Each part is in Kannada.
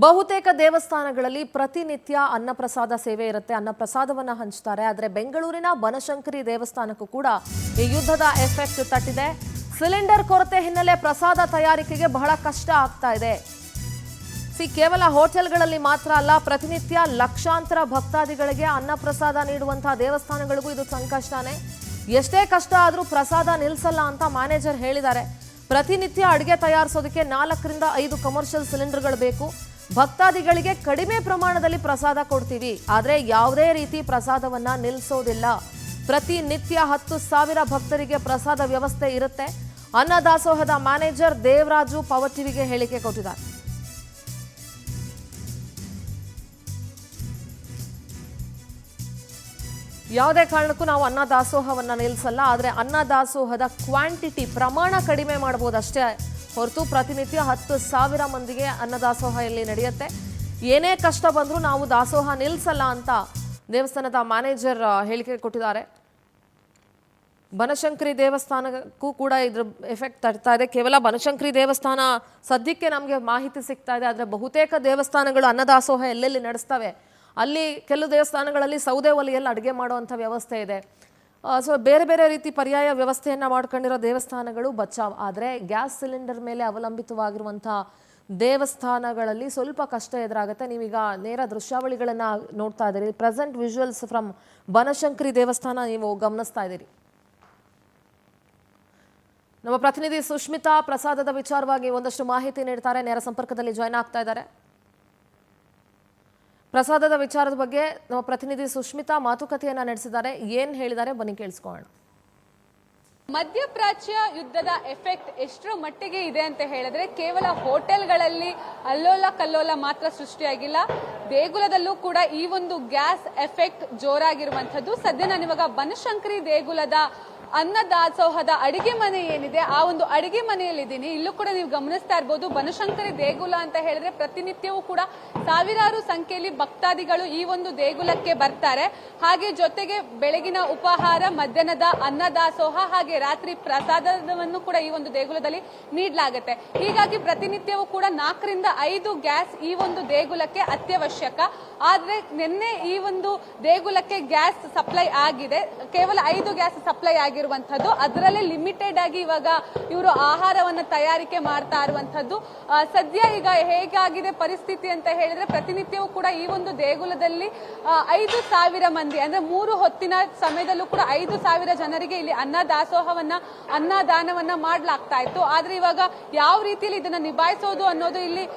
ಬಹುತೇಕ ದೇವಸ್ಥಾನಗಳಲ್ಲಿ ಪ್ರತಿನಿತ್ಯ ಅನ್ನಪ್ರಸಾದ ಸೇವೆ ಇರುತ್ತೆ, ಅನ್ನಪ್ರಸಾದವನ್ನ ಹಂಚ್ತಾರೆ. ಆದರೆ ಬೆಂಗಳೂರಿನ ಬನಶಂಕರಿ ದೇವಸ್ಥಾನಕ್ಕೂ ಕೂಡ ಈ ಯುದ್ಧದ ಎಫೆಕ್ಟ್ ತಟ್ಟಿದೆ. ಸಿಲಿಂಡರ್ ಕೊರತೆ ಹಿನ್ನೆಲೆ ಪ್ರಸಾದ ತಯಾರಿಕೆಗೆ ಬಹಳ ಕಷ್ಟ ಆಗ್ತಾ ಇದೆ. ಕೇವಲ ಹೋಟೆಲ್ಗಳಲ್ಲಿ ಮಾತ್ರ ಅಲ್ಲ, ಪ್ರತಿನಿತ್ಯ ಲಕ್ಷಾಂತರ ಭಕ್ತಾದಿಗಳಿಗೆ ಅನ್ನಪ್ರಸಾದ ನೀಡುವಂತಹ ದೇವಸ್ಥಾನಗಳಿಗೂ ಇದು ಸಂಕಷ್ಟನೇ. ಎಷ್ಟೇ ಕಷ್ಟ ಆದರೂ ಪ್ರಸಾದ ನಿಲ್ಲಿಸಲ್ಲ ಅಂತ ಮ್ಯಾನೇಜರ್ ಹೇಳಿದ್ದಾರೆ. ಪ್ರತಿನಿತ್ಯ ಅಡುಗೆ ತಯಾರಿಸೋದಕ್ಕೆ 4 ರಿಂದ 5 ಕಮರ್ಷಿಯಲ್ ಸಿಲಿಂಡರ್ಗಳು ಬೇಕು. ಭಕ್ತಾದಿಗಳಿಗೆ ಕಡಿಮೆ ಪ್ರಮಾಣದಲ್ಲಿ ಪ್ರಸಾದ ಕೊಡ್ತೀವಿ, ಆದರೆ ಯಾವುದೇ ರೀತಿ ಪ್ರಸಾದವನ್ನ ನಿಲ್ಲಿಸೋದಿಲ್ಲ. ಪ್ರತಿನಿತ್ಯ 10,000 ಭಕ್ತರಿಗೆ ಪ್ರಸಾದ ವ್ಯವಸ್ಥೆ ಇರುತ್ತೆ. ಅನ್ನದಾಸೋಹದ ಮ್ಯಾನೇಜರ್ ದೇವರಾಜು ಪವರ್ ಟಿವಿಗೆ ಹೇಳಿಕೆ ಕೊಟ್ಟಿದ್ದಾರೆ. ಯಾವುದೇ ಕಾರಣಕ್ಕೂ ನಾವು ಅನ್ನದಾಸೋಹವನ್ನ ನಿಲ್ಲಿಸಲ್ಲ, ಆದರೆ ಅನ್ನದಾಸೋಹದ ಕ್ವಾಂಟಿಟಿ ಪ್ರಮಾಣ ಕಡಿಮೆ ಮಾಡಬಹುದಷ್ಟೇ ಹೊರತು ಪ್ರತಿನಿತ್ಯ 10,000 ಮಂದಿಗೆ ಅನ್ನದಾಸೋಹ ಇಲ್ಲಿ ನಡೆಯುತ್ತೆ. ಏನೇ ಕಷ್ಟ ಬಂದರೂ ನಾವು ದಾಸೋಹ ನಿಲ್ಲಿಸಲ್ಲ ಅಂತ ದೇವಸ್ಥಾನದ ಮ್ಯಾನೇಜರ್ ಹೇಳಿಕೆ ಕೊಟ್ಟಿದ್ದಾರೆ. ಬನಶಂಕರಿ ದೇವಸ್ಥಾನಕ್ಕೂ ಕೂಡ ಇದ್ರ ಎಫೆಕ್ಟ್ ತಡ್ತಾ ಇದೆ. ಕೇವಲ ಬನಶಂಕರಿ ದೇವಸ್ಥಾನ ಸದ್ಯಕ್ಕೆ ನಮಗೆ ಮಾಹಿತಿ ಸಿಗ್ತಾ ಇದೆ, ಆದರೆ ಬಹುತೇಕ ದೇವಸ್ಥಾನಗಳು ಅನ್ನದಾಸೋಹ ಎಲ್ಲೆಲ್ಲಿ ನಡೆಸ್ತವೆ ಅಲ್ಲಿ ಕೆಲವು ದೇವಸ್ಥಾನಗಳಲ್ಲಿ ಸೌದೆ ಒಲೆಯಲ್ಲಿ ಅಡುಗೆ ಮಾಡುವಂಥ ವ್ಯವಸ್ಥೆ ಇದೆ. ಸೊ ಬೇರೆ ಬೇರೆ ರೀತಿ ಪರ್ಯಾಯ ವ್ಯವಸ್ಥೆಯನ್ನು ಮಾಡ್ಕೊಂಡಿರೋ ದೇವಸ್ಥಾನಗಳು ಬಚಾವ್. ಆದರೆ ಗ್ಯಾಸ್ ಸಿಲಿಂಡರ್ ಮೇಲೆ ಅವಲಂಬಿತವಾಗಿರುವಂಥ ದೇವಸ್ಥಾನಗಳಲ್ಲಿ ಸ್ವಲ್ಪ ಕಷ್ಟ ಎದುರಾಗುತ್ತೆ. ನೀವೀಗ ನೇರ ದೃಶ್ಯಾವಳಿಗಳನ್ನು ನೋಡ್ತಾ ಇದ್ದೀರಿ. ಪ್ರೆಸೆಂಟ್ ವಿಜುವಲ್ಸ್ ಫ್ರಮ್ ಬನಶಂಕರಿ ದೇವಸ್ಥಾನ ನೀವು ಗಮನಿಸ್ತಾ ಇದ್ದೀರಿ. ನಮ್ಮ ಪ್ರತಿನಿಧಿ ಸುಷ್ಮಿತಾ ಪ್ರಸಾದದ ವಿಚಾರವಾಗಿ ಒಂದಷ್ಟು ಮಾಹಿತಿ ನೀಡ್ತಾರೆ, ನೇರ ಸಂಪರ್ಕದಲ್ಲಿ ಜಾಯ್ನ್ ಆಗ್ತಾ ಇದ್ದಾರೆ. ಪ್ರಸಾದದ ವಿಚಾರದ ಬಗ್ಗೆ ನಮ್ಮ ಪ್ರತಿನಿಧಿ ಸುಷ್ಮಿತಾ ಮಾತುಕತೆಯನ್ನ ನಡೆಸಿದ್ದಾರೆ. ಏನ್ ಹೇಳಿದ್ದಾರೆ ಬನ್ನಿ ಕೇಳಿಸ್ಕೊಳ್ಳೋಣ. ಮಧ್ಯಪ್ರಾಚ್ಯ ಯುದ್ಧದ ಎಫೆಕ್ಟ್ ಎಷ್ಟರ ಮಟ್ಟಿಗೆ ಇದೆ ಅಂತ ಹೇಳಿದ್ರೆ ಕೇವಲ ಹೋಟೆಲ್ಗಳಲ್ಲಿ ಅಲ್ಲೋಲ ಕಲ್ಲೋಲ ಮಾತ್ರ ಸೃಷ್ಟಿಯಾಗಿಲ್ಲ, ದೇಗುಲದಲ್ಲೂ ಕೂಡ ಈ ಒಂದು ಗ್ಯಾಸ್ ಎಫೆಕ್ಟ್ ಜೋರಾಗಿರುವಂತದ್ದು. ಸದ್ಯ ನಾನು ಇವಾಗ ಬನಶಂಕರಿ ದೇಗುಲದ ಅನ್ನದಾಸೋಹದ ಅಡಿಗೆ ಮನೆ ಏನಿದೆ ಆ ಒಂದು ಅಡಿಗೆ ಮನೆಯಲ್ಲಿದ್ದೀನಿ. ಇಲ್ಲೂ ಕೂಡ ನೀವು ಗಮನಿಸ್ತಾ ಇರಬಹುದು, ಬನಶಂಕರಿ ದೇಗುಲ ಅಂತ ಹೇಳಿದ್ರೆ ಪ್ರತಿನಿತ್ಯವೂ ಕೂಡ ಸಾವಿರಾರು ಸಂಖ್ಯೆಯಲ್ಲಿ ಭಕ್ತಾದಿಗಳು ಈ ಒಂದು ದೇಗುಲಕ್ಕೆ ಬರ್ತಾರೆ. ಹಾಗೆ ಜೊತೆಗೆ ಬೆಳಗಿನ ಉಪಹಾರ, ಮಧ್ಯಾಹ್ನದ ಅನ್ನದಾಸೋಹ, ಹಾಗೆ ರಾತ್ರಿ ಪ್ರಸಾದವನ್ನು ಕೂಡ ಈ ಒಂದು ದೇಗುಲದಲ್ಲಿ ನೀಡಲಾಗುತ್ತೆ. ಹೀಗಾಗಿ ಪ್ರತಿನಿತ್ಯವೂ ಕೂಡ 4 ರಿಂದ 5 ಗ್ಯಾಸ್ ಈ ಒಂದು ದೇಗುಲಕ್ಕೆ ಅತ್ಯವಶ್ಯಕ. ಆದ್ರೆ ನಿನ್ನೆ ಈ ಒಂದು ದೇಗುಲಕ್ಕೆ ಗ್ಯಾಸ್ ಸಪ್ಲೈ ಆಗಿದೆ, ಕೇವಲ 5 ಗ್ಯಾಸ್ ಸಪ್ಲೈ ಆಗಿರುವಂತದ್ದು. ಅದರಲ್ಲೇ ಲಿಮಿಟೆಡ್ ಆಗಿ ಇವಾಗ ಇವರು ಆಹಾರವನ್ನು ತಯಾರಿಕೆ ಮಾಡ್ತಾ ಇರುವಂತದ್ದು. ಸದ್ಯ ಈಗ ಹೇಗಾಗಿದೆ ಪರಿಸ್ಥಿತಿ ಅಂತ ಹೇಳಿದ್ರೆ ಪ್ರತಿನಿತ್ಯವೂ ಕೂಡ ಈ ಒಂದು ದೇಗುಲದಲ್ಲಿ 5,000 ಮಂದಿ, ಅಂದ್ರೆ 3 ಹೊತ್ತಿನ ಸಮಯದಲ್ಲೂ ಕೂಡ 5,000 ಜನರಿಗೆ ಇಲ್ಲಿ ಅನ್ನದಾನವನ್ನ ಮಾಡ್ಲಾಗ್ತಾ ಇತ್ತು. ಆದ್ರೆ ಇವಾಗ ಯಾವ ರೀತಿಯಲ್ಲಿ ಇದನ್ನ ನಿಭಾಯಿಸೋದು ಅನ್ನೋದು ಇಲ್ಲಿ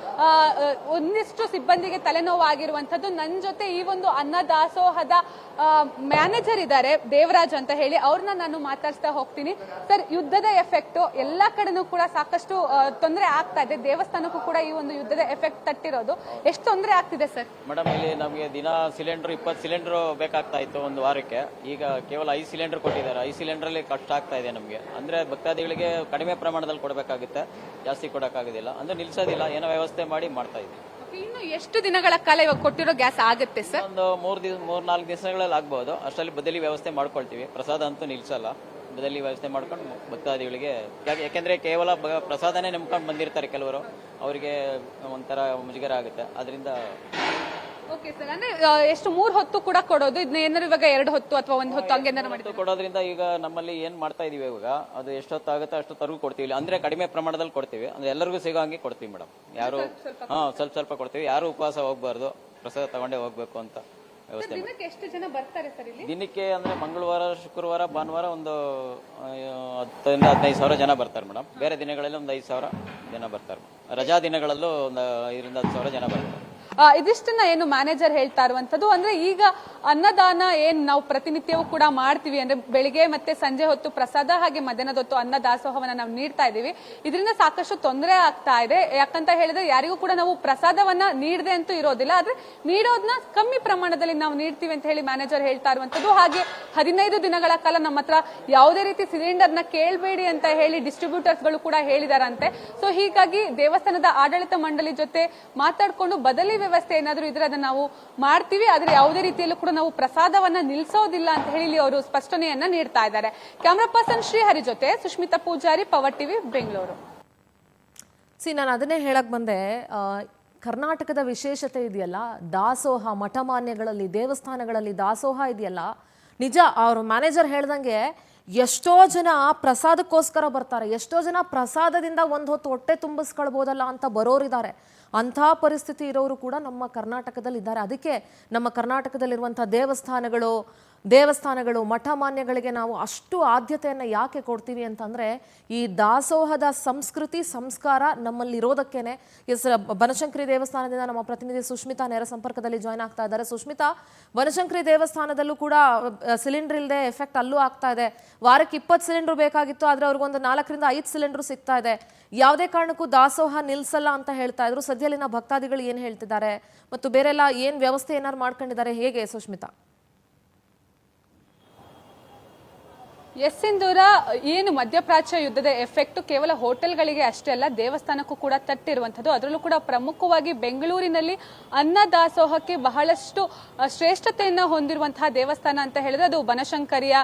ಒಂದಿಷ್ಟು ಸಿಬ್ಬಂದಿಗೆ ತಲೆನೋವು ಆಗಿರುವಂತದ್ದು. ನನ್ನ ಜೊತೆ ಈ ಒಂದು ಅನ್ನದಾಸೋಹದ ಮ್ಯಾನೇಜರ್ ಇದ್ದಾರೆ ದೇವರಾಜ್ ಅಂತ ಹೇಳಿ, ಅವ್ರನ್ನ ನಾನು ಮಾತಾಡ್ಸ್ತಾ ಹೋಗ್ತೀನಿ. ಸರ್, ಯುದ್ಧದ ಎಫೆಕ್ಟ್ ಎಲ್ಲಾ ಕಡೆನೂ ಕೂಡ ಸಾಕಷ್ಟು ತೊಂದರೆ ಆಗ್ತಾ ಇದೆ, ದೇವಸ್ಥಾನಕ್ಕೂ ಕೂಡ ಈ ಒಂದು ಯುದ್ಧದ ಎಫೆಕ್ಟ್ ತಟ್ಟಿರೋದು. ಎಷ್ಟು ತೊಂದರೆ ಆಗ್ತಿದೆ ಸರ್? ಮೇಡಮ್, ಇಲ್ಲಿ ನಮಗೆ ದಿನ ಸಿಲಿಂಡರ್ 20 ಸಿಲಿಂಡರ್ ಬೇಕಾಗ್ತಾ ಇತ್ತು ಒಂದು ವಾರಕ್ಕೆ. ಈಗ ಕೇವಲ 5 ಸಿಲಿಂಡರ್ ಕೊಟ್ಟಿದ್ದಾರೆ. 5 ಸಿಲಿಂಡರ್ ಅಲ್ಲಿ ಕಷ್ಟ ಆಗ್ತಾ ಇದೆ ನಮಗೆ. ಅಂದ್ರೆ ಭಕ್ತಾದಿಗಳಿಗೆ ಕಡಿಮೆ ಪ್ರಮಾಣದಲ್ಲಿ ಕೊಡಬೇಕಾಗುತ್ತೆ, ಜಾಸ್ತಿ ಕೊಡಕ್ಕಾಗೋದಿಲ್ಲ. ಅಂದ್ರೆ ನಿಲ್ಸೋದಿಲ್ಲ, ಏನೋ ವ್ಯವಸ್ಥೆ ಮಾಡಿ ಮಾಡ್ತಾ ಇದ್ದೀವಿ. ಇನ್ನು ಎಷ್ಟು ದಿನಗಳ ಕಾಲ ಇವಾಗ ಕೊಟ್ಟಿರೋ ಗ್ಯಾಸ್ ಆಗುತ್ತೆ ಸರ್? ಒಂದು 3-4 ದಿವಸಗಳಲ್ಲಿ ಆಗ್ಬಹುದು. ಅಷ್ಟರಲ್ಲಿ ಬದಲಿ ವ್ಯವಸ್ಥೆ ಮಾಡ್ಕೊಳ್ತೀವಿ. ಪ್ರಸಾದ ಅಂತೂ ನಿಲ್ಸಲ್ಲ, ಬದಲಿ ವ್ಯವಸ್ಥೆ ಮಾಡ್ಕೊಂಡು ಭಕ್ತಾದಿಗಳಿಗೆ, ಯಾಕೆಂದ್ರೆ ಕೇವಲ ಪ್ರಸಾದನೇ ನಂಬ್ಕೊಂಡು ಬಂದಿರ್ತಾರೆ ಕೆಲವರು, ಅವರಿಗೆ ಒಂಥರ ಮುಜುಗರ ಆಗುತ್ತೆ. ಅದರಿಂದ ಓಕೆ ಸರ್, ಅಂದ್ರೆ ಎಷ್ಟು 3 ಹೊತ್ತು ಕೂಡ ಕೊಡೋದು, ಇದನ್ನ ಏನಾದ್ರು ಇವಾಗ 2 ಹೊತ್ತು ಅಥವಾ 1 ಹೊತ್ತು ಹಂಗೆ ಮಾಡಿದ್ದು ಕೊಡೋದ್ರಿಂದ ಈಗ ನಮ್ಮಲ್ಲಿ ಏನ್ ಮಾಡ್ತಾ ಇದೀವಿ ಇವಾಗ, ಅದು ಎಷ್ಟೊತ್ತಾಗುತ್ತೆ ಅಷ್ಟೊತ್ತರೆಗೂ ಕೊಡ್ತೀವಿ. ಅಂದ್ರೆ ಕಡಿಮೆ ಪ್ರಮಾಣದಲ್ಲಿ ಕೊಡ್ತೀವಿ, ಅಂದ್ರೆ ಎಲ್ಲರಿಗೂ ಸಿಗೋ ಹಂಗೆ ಕೊಡ್ತೀವಿ ಮೇಡಮ್. ಯಾರು ಸ್ವಲ್ಪ ಕೊಡ್ತೀವಿ, ಯಾರು ಉಪವಾಸ ಹೋಗ್ಬಾರ್ದು, ಪ್ರಸಾದ ತಗೊಂಡೇ ಹೋಗ್ಬೇಕು ಅಂತ ವ್ಯವಸ್ಥೆ. ದಿನಕ್ಕೆ ಎಷ್ಟು ಜನ ಬರ್ತಾರೆ ಸರ್ ಇಲ್ಲಿ? ದಿನಕ್ಕೆ ಅಂದ್ರೆ ಮಂಗಳವಾರ, ಶುಕ್ರವಾರ, ಭಾನುವಾರ ಒಂದು 10 ರಿಂದ 15 ಸಾವಿರ ಜನ ಬರ್ತಾರೆ ಮೇಡಮ್. ಬೇರೆ ದಿನಗಳಲ್ಲಿ ಒಂದು 5,000 ಜನ ಬರ್ತಾರೆ. ರಜಾ ದಿನಗಳಲ್ಲೂ ಒಂದು 5 ರಿಂದ 10 ಸಾವಿರ ಜನ ಬರ್ತಾರೆ. ಇದಿಷ್ಟನ್ನ ಏನು ಮ್ಯಾನೇಜರ್ ಹೇಳ್ತಾ ಇರುವಂತದ್ದು. ಅಂದ್ರೆ ಈಗ ಅನ್ನದಾನ ಏನ್ ನಾವು ಪ್ರತಿನಿತ್ಯವೂ ಕೂಡ ಮಾಡ್ತೀವಿ, ಅಂದ್ರೆ ಬೆಳಿಗ್ಗೆ ಮತ್ತೆ ಸಂಜೆ ಹೊತ್ತು ಪ್ರಸಾದ, ಹಾಗೆ ಮಧ್ಯಾಹ್ನದ ಹೊತ್ತು ಅನ್ನದಾಸೋಹವನ್ನ ನಾವು ನೀಡ್ತಾ ಇದೀವಿ. ಇದರಿಂದ ಸಾಕಷ್ಟು ತೊಂದರೆ ಆಗ್ತಾ ಇದೆ. ಯಾಕಂತ ಹೇಳಿದ್ರೆ ಯಾರಿಗೂ ಕೂಡ ನಾವು ಪ್ರಸಾದವನ್ನ ನೀಡದೆ ಅಂತೂ ಇರೋದಿಲ್ಲ, ಆದ್ರೆ ನೀಡೋದನ್ನ ಕಮ್ಮಿ ಪ್ರಮಾಣದಲ್ಲಿ ನಾವು ನೀಡ್ತೀವಿ ಅಂತ ಹೇಳಿ ಮ್ಯಾನೇಜರ್ ಹೇಳ್ತಾ ಇರುವಂತದ್ದು. ಹಾಗೆ 15 ದಿನಗಳ ಕಾಲ ನಮ್ಮ ಹತ್ರ ಯಾವುದೇ ರೀತಿ ಸಿಲಿಂಡರ್ ನ ಕೇಳಬೇಡಿ ಅಂತ ಹೇಳಿ ಡಿಸ್ಟ್ರಿಬ್ಯೂಟರ್ಸ್ ಗಳು ಕೂಡ ಹೇಳಿದಾರಂತೆ. ಸೊ ಹೀಗಾಗಿ ದೇವಸ್ಥಾನದ ಆಡಳಿತ ಮಂಡಳಿ ಜೊತೆ ಮಾತಾಡ್ಕೊಂಡು ಬದಲಿ ವ್ಯವಸ್ಥೆ ಏನಾದರೂ ಇದ್ರೆ ಅದನ್ನ ನಾವು ಮಾಡ್ತೀವಿ, ಆದ್ರೆ ಯಾವುದೇ ರೀತಿಯಲ್ಲೂ ಕೂಡ ನಾವು ಪ್ರಸಾದವನ್ನ ನಿಲ್ಲಿಸೋದಿಲ್ಲ ಅಂತ ಹೇಳಿ ಅವರು ಸ್ಪಷ್ಟನೆಯನ್ನ ನೀಡ್ತಾ ಇದ್ದಾರೆ. ಕ್ಯಾಮರಾ ಪರ್ಸನ್ ಶ್ರೀಹರಿ ಜೊತೆ ಸುಷ್ಮಿತಾ ಪೂಜಾರಿ, ಪವರ್ ಟಿವಿ, ಬೆಂಗಳೂರು. ನಾನು ಅದನ್ನೇ ಹೇಳಕ್ ಬಂದೆ. ಕರ್ನಾಟಕದ ವಿಶೇಷತೆ ಇದೆಯಲ್ಲ, ದಾಸೋಹ ಮಠಮಾನ್ಯಗಳಲ್ಲಿ ದೇವಸ್ಥಾನಗಳಲ್ಲಿ ದಾಸೋಹ ಇದೆಯಲ್ಲ, ನಿಜ ಅವ್ರ ಮ್ಯಾನೇಜರ್ ಹೇಳ್ದಂಗೆ ಎಷ್ಟೋ ಜನ ಪ್ರಸಾದಕ್ಕೋಸ್ಕರ ಬರ್ತಾರೆ, ಎಷ್ಟೋ ಜನ ಪ್ರಸಾದದಿಂದ ಒಂದು ಹೊತ್ತು ಹೊಟ್ಟೆ ತುಂಬಿಸ್ಕೊಳ್ಬೋದಲ್ಲ ಅಂತ ಬರೋರಿದ್ದಾರೆ. ಅಂಥ ಪರಿಸ್ಥಿತಿ ಇರೋರು ಕೂಡ ನಮ್ಮ ಕರ್ನಾಟಕದಲ್ಲಿ ಇದ್ದಾರೆ. ಅದಕ್ಕೆ ನಮ್ಮ ಕರ್ನಾಟಕದಲ್ಲಿರುವಂಥ ದೇವಸ್ಥಾನಗಳು ಮಠಮಾನ್ಯಗಳಿಗೆ ನಾವು ಅಷ್ಟು ಆದ್ಯತೆಯನ್ನು ಯಾಕೆ ಕೊಡ್ತೀವಿ ಅಂತಂದರೆ, ಈ ದಾಸೋಹದ ಸಂಸ್ಕೃತಿ ಸಂಸ್ಕಾರ ನಮ್ಮಲ್ಲಿರೋದಕ್ಕೇನೆ. ಬನಶಂಕರಿ ದೇವಸ್ಥಾನದಿಂದ ನಮ್ಮ ಪ್ರತಿನಿಧಿ ಸುಷ್ಮಿತಾ ನೇರ ಸಂಪರ್ಕದಲ್ಲಿ ಜಾಯ್ನ್ ಆಗ್ತಾ ಇದ್ದಾರೆ. ಸುಷ್ಮಿತಾ, ಬನಶಂಕರಿ ದೇವಸ್ಥಾನದಲ್ಲೂ ಕೂಡ ಸಿಲಿಂಡರ್ ಇಲ್ಲದೆ ಎಫೆಕ್ಟ್ ಅಲ್ಲೂ ಆಗ್ತಾ ಇದೆ. ವಾರಕ್ಕೆ 20 ಸಿಲಿಂಡರ್ ಬೇಕಾಗಿತ್ತು, ಆದರೆ ಅವ್ರಿಗೊಂದು 4 ರಿಂದ 5 ಸಿಲಿಂಡರ್ ಸಿಗ್ತಾ ಇದೆ. ಯಾವುದೇ ಕಾರಣಕ್ಕೂ ದಾಸೋಹ ನಿಲ್ಸಲ್ಲ ಅಂತ ಹೇಳ್ತಾ ಇದ್ರು. ಸದ್ಯಲ್ಲಿನ ಭಕ್ತಾದಿಗಳು ಏನು ಹೇಳ್ತಿದ್ದಾರೆ ಮತ್ತು ಬೇರೆಲ್ಲ ಏನು ವ್ಯವಸ್ಥೆ ಏನಾದ್ರು ಮಾಡ್ಕೊಂಡಿದ್ದಾರೆ, ಹೇಗೆ ಸುಷ್ಮಿತಾ? ಎಸ್ ಸಿಂಧೂರ, ಏನು ಮಧ್ಯಪ್ರಾಚ್ಯ ಯುದ್ಧದ ಎಫೆಕ್ಟ್ ಕೇವಲ ಹೋಟೆಲ್ಗಳಿಗೆ ಅಷ್ಟೇ ಅಲ್ಲ, ದೇವಸ್ಥಾನಕ್ಕೂ ಕೂಡ ತಟ್ಟಿರುವಂಥದ್ದು. ಅದರಲ್ಲೂ ಕೂಡ ಪ್ರಮುಖವಾಗಿ ಬೆಂಗಳೂರಿನಲ್ಲಿ ಅನ್ನದಾಸೋಹಕ್ಕೆ ಬಹಳಷ್ಟು ಶ್ರೇಷ್ಠತೆಯನ್ನು ಹೊಂದಿರುವಂತಹ ದೇವಸ್ಥಾನ ಅಂತ ಹೇಳಿದ್ರೆ ಅದು ಬನಶಂಕರಿಯ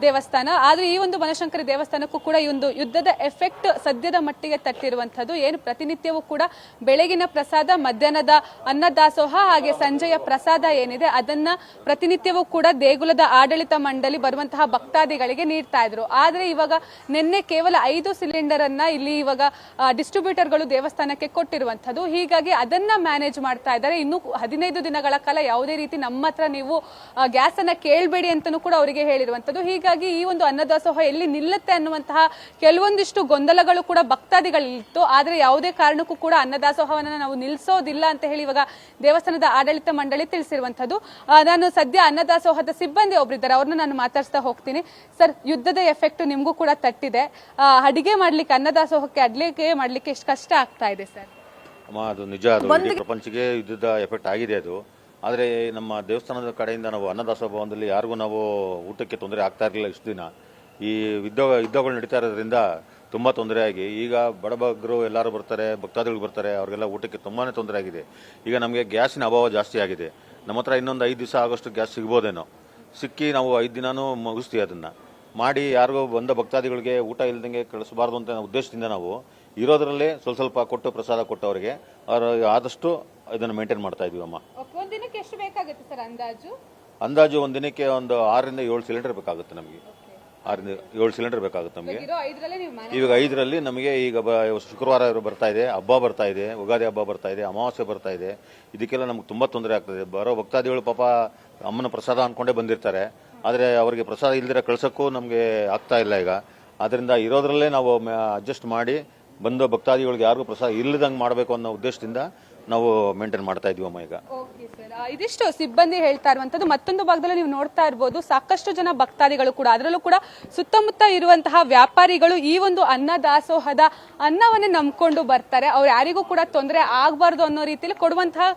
ದೇವಸ್ಥಾನ. ಆದರೆ ಈ ಒಂದು ಬನಶಂಕರಿ ದೇವಸ್ಥಾನಕ್ಕೂ ಕೂಡ ಈ ಒಂದು ಯುದ್ಧದ ಎಫೆಕ್ಟ್ ಸದ್ಯದ ಮಟ್ಟಿಗೆ ತಟ್ಟಿರುವಂಥದ್ದು. ಏನು ಪ್ರತಿನಿತ್ಯವೂ ಕೂಡ ಬೆಳಗಿನ ಪ್ರಸಾದ, ಮಧ್ಯಾಹ್ನದ ಅನ್ನದಾಸೋಹ, ಹಾಗೆ ಸಂಜೆಯ ಪ್ರಸಾದ ಏನಿದೆ ಅದನ್ನ ಪ್ರತಿನಿತ್ಯವೂ ಕೂಡ ದೇಗುಲದ ಆಡಳಿತ ಮಂಡಳಿ ಬರುವಂತಹ ಭಕ್ತಾದಿಗಳಿಗೆ ನೀಡ್ತಾ ಇದ್ರು. ಆದ್ರೆ ಇವಾಗ ನಿನ್ನೆ ಕೇವಲ 5 ಸಿಲಿಂಡರ್ ಅನ್ನ ಇಲ್ಲಿ ಇವಾಗ ಡಿಸ್ಟ್ರಿಬ್ಯೂಟರ್ಗಳು ದೇವಸ್ಥಾನಕ್ಕೆ ಕೊಟ್ಟಿರುವಂತದ್ದು. ಹೀಗಾಗಿ ಅದನ್ನ ಮ್ಯಾನೇಜ್ ಮಾಡ್ತಾ ಇದ್ದಾರೆ. ಇನ್ನು 15 ದಿನಗಳ ಕಾಲ ಯಾವುದೇ ರೀತಿ ನಮ್ಮ ಹತ್ರ ನೀವು ಗ್ಯಾಸ್ ಅನ್ನ ಕೇಳಬೇಡಿ ಅಂತಾನೂ ಕೂಡ ಅವರಿಗೆ ಹೇಳಿರುವಂತದ್ದು. ಹೀಗಾಗಿ ಈ ಒಂದು ಅನ್ನದಾಸೋಹ ಎಲ್ಲಿ ನಿಲ್ಲುತ್ತೆ ಅನ್ನುವಂತಹ ಕೆಲವೊಂದಿಷ್ಟು ಗೊಂದಲಗಳು ಕೂಡ ಭಕ್ತಾದಿಗಳಿತ್ತು. ಆದ್ರೆ ಯಾವುದೇ ಕಾರಣಕ್ಕೂ ಕೂಡ ಅನ್ನದಾಸೋಹವನ್ನ ನಾವು ನಿಲ್ಲಿಸೋದಿಲ್ಲ ಅಂತ ಹೇಳಿ ಇವಾಗ ದೇವಸ್ಥಾನದ ಆಡಳಿತ ಮಂಡಳಿ ತಿಳಿಸಿರುವಂತದ್ದು. ನಾನು ಸದ್ಯ ಅನ್ನದಾಸೋಹದ ಸಿಬ್ಬಂದಿ ಒಬ್ಬರಿದ್ದಾರೆ, ಅವ್ರನ್ನ ನಾನು ಮಾತಾಡ್ಸ್ತಾ ಹೋಗ್ತೀನಿ. ಸರ್, ಯುದ್ಧದ ಎಫೆಕ್ಟ್ ನಿಮಗೂ ಕೂಡ ತಟ್ಟಿದೆ. ಅಡಿಗೆ ಮಾಡ್ಲಿಕ್ಕೆ, ಅನ್ನದಾಸೋಹಕ್ಕೆ ಅಡ್ಲಿಗೆ ಮಾಡ್ಲಿಕ್ಕೆ ಎಷ್ಟು ಕಷ್ಟ ಆಗ್ತಾ ಇದೆ ಸರ್? ಅಮ್ಮ, ಅದು ನಿಜ. ಅದು ಇಡೀ ಪ್ರಪಂಚಕ್ಕೆ ಯುದ್ಧದ ಎಫೆಕ್ಟ್ ಆಗಿದೆ ಅದು. ಆದರೆ ನಮ್ಮ ದೇವಸ್ಥಾನದ ಕಡೆಯಿಂದ ನಾವು ಅನ್ನದಾಸೋಹ ಭವನದಲ್ಲಿ ಯಾರಿಗೂ ನಾವು ಊಟಕ್ಕೆ ತೊಂದರೆ ಆಗ್ತಾ ಇರಲಿಲ್ಲ ಇಷ್ಟು ದಿನ. ಈ ಯುದ್ಧಗಳು ನಡೀತಾ ಇರೋದ್ರಿಂದ ತುಂಬ ತೊಂದರೆ ಆಗಿ ಈಗ ಬಡಬಗ್ಗರು ಎಲ್ಲರೂ ಬರ್ತಾರೆ, ಭಕ್ತಾದಿಗಳು ಬರ್ತಾರೆ, ಅವ್ರಿಗೆಲ್ಲ ಊಟಕ್ಕೆ ತುಂಬಾ ತೊಂದರೆ ಆಗಿದೆ. ಈಗ ನಮಗೆ ಗ್ಯಾಸಿನ ಅಭಾವ ಜಾಸ್ತಿ ಆಗಿದೆ. ನಮ್ಮ ಹತ್ರ ಇನ್ನೊಂದು 5 ದಿವಸ ಆಗೋಷ್ಟು ಗ್ಯಾಸ್ ಸಿಗ್ಬೋದೇನೋ. ಸಿಕ್ಕಿ ನಾವು 5 ದಿನಾನೂ ಮುಗಿಸ್ತೀವಿ. ಅದನ್ನು ಮಾಡಿ ಯಾರಿಗೂ ಬಂದ ಭಕ್ತಾದಿಗಳಿಗೆ ಊಟ ಇಲ್ದಂಗೆ ಕಳಿಸಬಾರ್ದು ಅಂತ ಉದ್ದೇಶದಿಂದ ನಾವು ಇರೋದ್ರಲ್ಲೇ ಸ್ವಲ್ಪ ಕೊಟ್ಟು ಪ್ರಸಾದ ಕೊಟ್ಟು ಅವರಿಗೆ ಆದಷ್ಟು ಇದನ್ನು ಮೇಂಟೈನ್ ಮಾಡ್ತಾ ಇದೀವಿ. ಅಮ್ಮ, ಒಂದು ದಿನಕ್ಕೆ ಎಷ್ಟು ಬೇಕಾಗುತ್ತೆ ಸರ್ ಅಂದಾಜು ಒಂದು ದಿನಕ್ಕೆ ಒಂದು 6 ರಿಂದ 7 ಸಿಲಿಂಡರ್ ಬೇಕಾಗುತ್ತೆ ನಮಗೆ. 6 ರಿಂದ 7 ಸಿಲಿಂಡರ್ ಬೇಕಾಗುತ್ತೆ ನಮಗೆ. ಈಗ 5ರಲ್ಲಿ ನಮಗೆ ಈಗ ಶುಕ್ರವಾರ ಬರ್ತಾ ಇದೆ, ಹಬ್ಬ ಬರ್ತಾ ಇದೆ, ಯುಗಾದಿ ಹಬ್ಬ ಬರ್ತಾ ಇದೆ, ಅಮಾವಾಸ್ಯೆ ಬರ್ತಾ ಇದೆ. ಇದಕ್ಕೆಲ್ಲ ನಮ್ಗೆ ತುಂಬಾ ತೊಂದರೆ ಆಗ್ತದೆ. ಬರೋ ಭಕ್ತಾದಿಗಳು ಪಾಪ ಅಮ್ಮನ ಪ್ರಸಾದ ಅನ್ಕೊಂಡೇ ಬಂದಿರ್ತಾರೆ. ಆದರೆ ಅವರಿಗೆ ಪ್ರಸಾದ ಇಲ್ದಿರ ಕಳ್ಸೋಕ್ಕೂ ನಮಗೆ ಆಗ್ತಾ ಇಲ್ಲ ಈಗ. ಅದರಿಂದ ಇರೋದ್ರಲ್ಲೇ ನಾವು ಅಡ್ಜಸ್ಟ್ ಮಾಡಿ ಬಂದು ಭಕ್ತಾದಿಗಳಿಗೆ ಯಾರಿಗೂ ಪ್ರಸಾದ ಇಲ್ಲದಂಗೆ ಮಾಡಬೇಕು ಅನ್ನೋ ಉದ್ದೇಶದಿಂದ ನಾವು ಮೇಂಟೈನ್ ಮಾಡ್ತಾ ಇದೀವಿ ಅಮ್ಮ. ಈಗ ಇದಿಷ್ಟು ಸಿಬ್ಬಂದಿ ಹೇಳ್ತಾ ಇರುವಂತದ್ದು. ಮತ್ತೊಂದು ಭಾಗದಲ್ಲಿ ನೀವು ನೋಡ್ತಾ ಇರಬಹುದು, ಸಾಕಷ್ಟು ಜನ ಭಕ್ತಾದಿಗಳು ಕೂಡ, ಅದರಲ್ಲೂ ಕೂಡ ಸುತ್ತಮುತ್ತ ಇರುವಂತಹ ವ್ಯಾಪಾರಿಗಳು ಈ ಒಂದು ಅನ್ನದಾಸೋಹದ ಅನ್ನವನ್ನೇ ನಂಬ್ಕೊಂಡು ಬರ್ತಾರೆ. ಅವ್ರು ಯಾರಿಗೂ ಕೂಡ ತೊಂದರೆ ಆಗಬಾರ್ದು ಅನ್ನೋ ರೀತಿಯಲ್ಲಿ ಕೊಡುವಂತಹ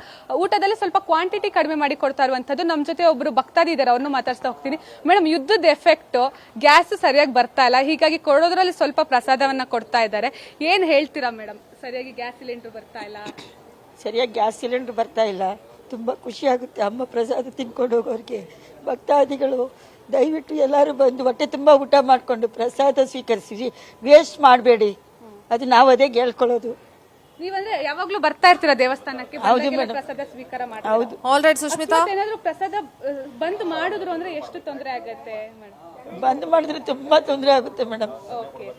ಊಟದಲ್ಲಿ ಸ್ವಲ್ಪ ಕ್ವಾಂಟಿಟಿ ಕಡಿಮೆ ಮಾಡಿ ಕೊಡ್ತಾ ಇರುವಂತದ್ದು. ನಮ್ಮ ಜೊತೆ ಒಬ್ರು ಭಕ್ತಾದಿ ಇದ್ದಾರೆ, ಅವ್ರನ್ನ ಮಾತಾಡ್ತಾ ಹೋಗ್ತೀನಿ. ಮೇಡಮ್, ಯುದ್ಧದ ಎಫೆಕ್ಟ್, ಗ್ಯಾಸ್ ಸರಿಯಾಗಿ ಬರ್ತಾ ಇಲ್ಲ, ಹೀಗಾಗಿ ಕೊಡೋದ್ರಲ್ಲಿ ಸ್ವಲ್ಪ ಪ್ರಸಾದವನ್ನ ಕೊಡ್ತಾ ಇದ್ದಾರೆ. ಏನ್ ಹೇಳ್ತೀರಾ ಮೇಡಮ್? ಸರಿಯಾಗಿ ಗ್ಯಾಸ್ ಸಿಲಿಂಡರ್ ಬರ್ತಾ ಇಲ್ಲ, ಸರಿಯಾಗಿ ಗ್ಯಾಸ್ ಸಿಲಿಂಡರ್ ಬರ್ತಾ ಇಲ್ಲ. ತುಂಬ ಖುಷಿಯಾಗುತ್ತೆ ಅಮ್ಮ ಪ್ರಸಾದ ತಿನ್ಕೊಂಡು ಹೋಗೋರಿಗೆ. ಭಕ್ತಾದಿಗಳು ದಯವಿಟ್ಟು ಎಲ್ಲರೂ ಬಂದು ಹೊಟ್ಟೆ ತುಂಬ ಊಟ ಮಾಡಿಕೊಂಡು ಪ್ರಸಾದ ಸ್ವೀಕರಿಸಿ, ವೇಸ್ಟ್ ಮಾಡಬೇಡಿ. ಅದು ನಾವು ಅದೇ ಹೇಳ್ಕೊಳ್ಳೋದು. ನೀವಂದ್ರೆ ಯಾವಾಗ್ಲೂ ಬರ್ತಾ ಇರ್ತೀರಾ ದೇವಸ್ಥಾನಕ್ಕೆ? ಹೌದು ಮೇಡಮ್, ಪ್ರಸಾದ ಸ್ವೀಕಾರ ಮಾಡಿ. ಹೌದು. ಆಲ್ ರೈಟ್ ಸುಷ್ಮಿತಾ, ಏನಾದ್ರು ಪ್ರಸಾದ ಬಂದ್ ಮಾಡಿದ್ರು ಅಂದ್ರೆ ಎಷ್ಟು ತೊಂದರೆ ಆಗತ್ತೆ ಮೇಡಮ್? ಬಂದ್ ಮಾಡಿದ್ರೆ ತುಂಬಾ ತೊಂದರೆ ಆಗುತ್ತೆ ಮೇಡಮ್. ಓಕೆ,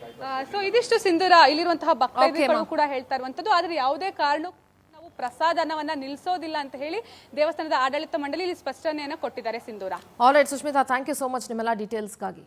ಸೊ ಇದಿಷ್ಟು ಸಿಂಧೂರ ಇಲ್ಲಿರುವಂತಹ ಭಕ್ತಾದಿಗಳು ಕೂಡ ಹೇಳ್ತಾ ಇರುವಂತದ್ದು. ಆದ್ರೆ ಯಾವುದೇ ಕಾರಣ ಪ್ರಸಾದನವನ್ನ ನಿಲ್ಲಿಸೋದಿಲ್ಲ ಅಂತ ಹೇಳಿ ದೇವಸ್ಥಾನದ ಆಡಳಿತ ಮಂಡಳಿ ಇಲ್ಲಿ ಸ್ಪಷ್ಟನೆಯನ್ನ ಕೊಟ್ಟಿದ್ದಾರೆ. Sindhura. All right Sushmita, thank you so much ನಿಮ್ಮೆಲ್ಲ ಡೀಟೇಲ್ಸ್ಗಾಗಿ.